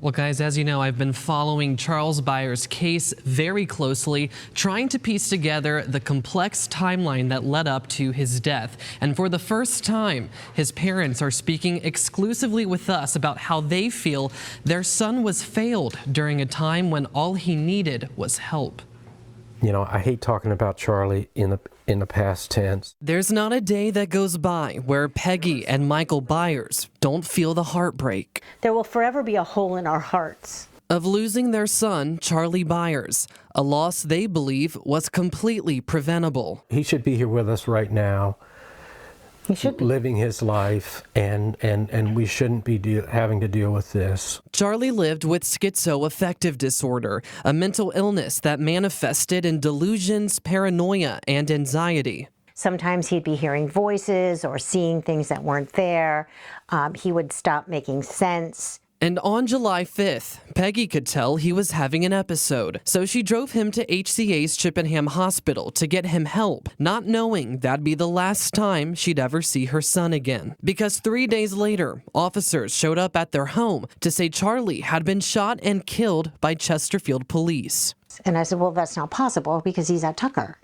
Well, guys, as you know, I've been following Charles Byers' case very closely, trying to piece together the complex timeline that led up to his death. And for the first time, his parents are speaking exclusively with us about how they feel their son was failed during a time when all he needed was help. You know, I hate talking about Charlie in the past tense. There's not a day that goes by where Peggy and Michael Byers don't feel the heartbreak. There will forever be a hole in our hearts Of losing their son, Charlie Byers, a loss they believe was completely preventable. He should be here with us right now. He should be living his life, and we shouldn't be having to deal with this. Charlie lived with schizoaffective disorder, a mental illness that manifested in delusions, paranoia, and anxiety. Sometimes he'd be hearing voices or seeing things that weren't there. He would stop making sense. And on July 5th, Peggy could tell he was having an episode, so she drove him to HCA's Chippenham Hospital to get him help, not knowing that'd be the last time she'd ever see her son again. Because 3 days later, officers showed up at their home to say Charlie had been shot and killed by Chesterfield police. And I said, well, that's not possible because he's at Tucker.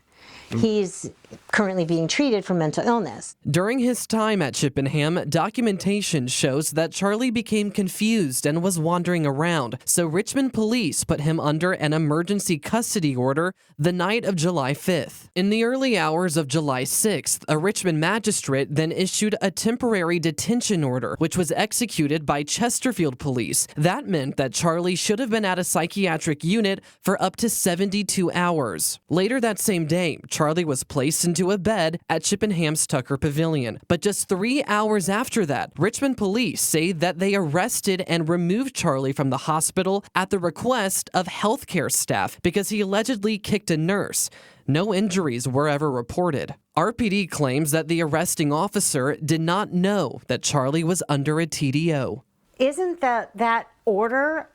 He's currently being treated for mental illness. During his time at Chippenham, documentation shows that Charlie became confused and was wandering around, so Richmond police put him under an emergency custody order the night of July 5th. In the early hours of July 6th, a Richmond magistrate then issued a temporary detention order, which was executed by Chesterfield police. That meant that Charlie should have been at a psychiatric unit for up to 72 hours. Later that same day, Charlie was placed into a bed at Chippenham's Tucker Pavilion. But just 3 hours after that, Richmond police say that they arrested and removed Charlie from the hospital at the request of healthcare staff because he allegedly kicked a nurse. No injuries were ever reported. RPD claims that the arresting officer did not know that Charlie was under a TDO. Isn't that order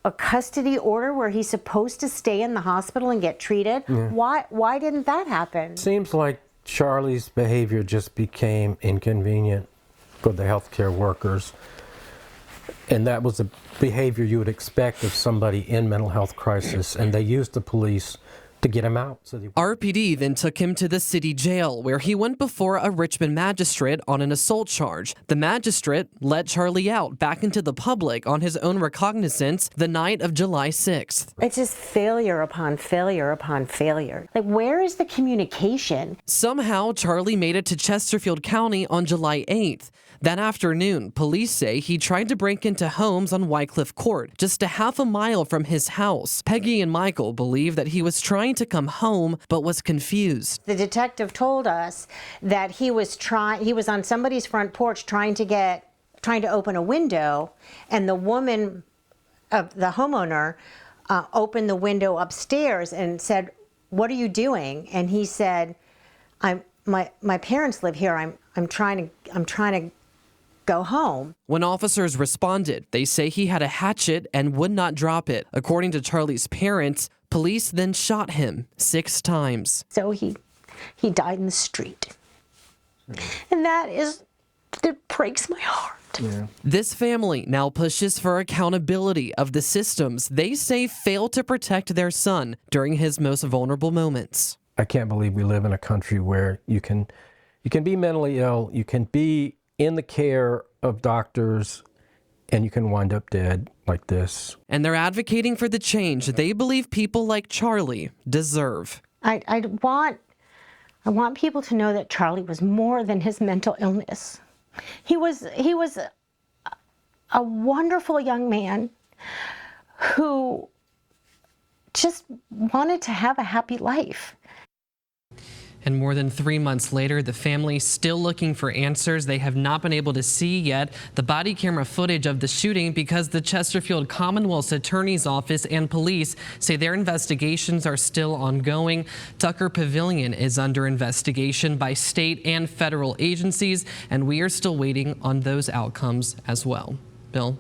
a custody order where he's supposed to stay in the hospital and get treated? Yeah. Why didn't that happen? Seems like Charlie's behavior just became inconvenient for the healthcare workers. And that was a behavior you would expect of somebody in mental health crisis, and they used the police to get him out. RPD then took him to the city jail, where he went before a Richmond magistrate on an assault charge. The magistrate let Charlie out back into the public on his own recognizance the night of July 6th. It's just failure upon failure upon failure. Like, where is the communication? Somehow, Charlie made it to Chesterfield County on July 8th. That afternoon, police say he tried to break into homes on Wycliffe Court, just a half a mile from his house. Peggy and Michael believe that he was trying to come home, but was confused. The detective told us that he was on somebody's front porch trying to open a window, and the woman, the homeowner, opened the window upstairs and said, "What are you doing?" And he said, my parents live here. I'm trying to go home." When officers responded, they say he had a hatchet and would not drop it. According to Charlie's parents, police then shot him 6 times. So he died in the street. And it breaks my heart. Yeah. This family now pushes for accountability of the systems they say failed to protect their son during his most vulnerable moments. I can't believe we live in a country where you can be mentally ill, you can be in the care of doctors, and you can wind up dead like this. And they're advocating for the change they believe people like Charlie deserve. I want people to know that Charlie was more than his mental illness. He was a wonderful young man who just wanted to have a happy life. And more than 3 months later, the family still looking for answers they have not been able to see yet. The body camera footage of the shooting, because the Chesterfield Commonwealth's Attorney's Office and police say their investigations are still ongoing. Tucker Pavilion is under investigation by state and federal agencies, and we are still waiting on those outcomes as well. Bill?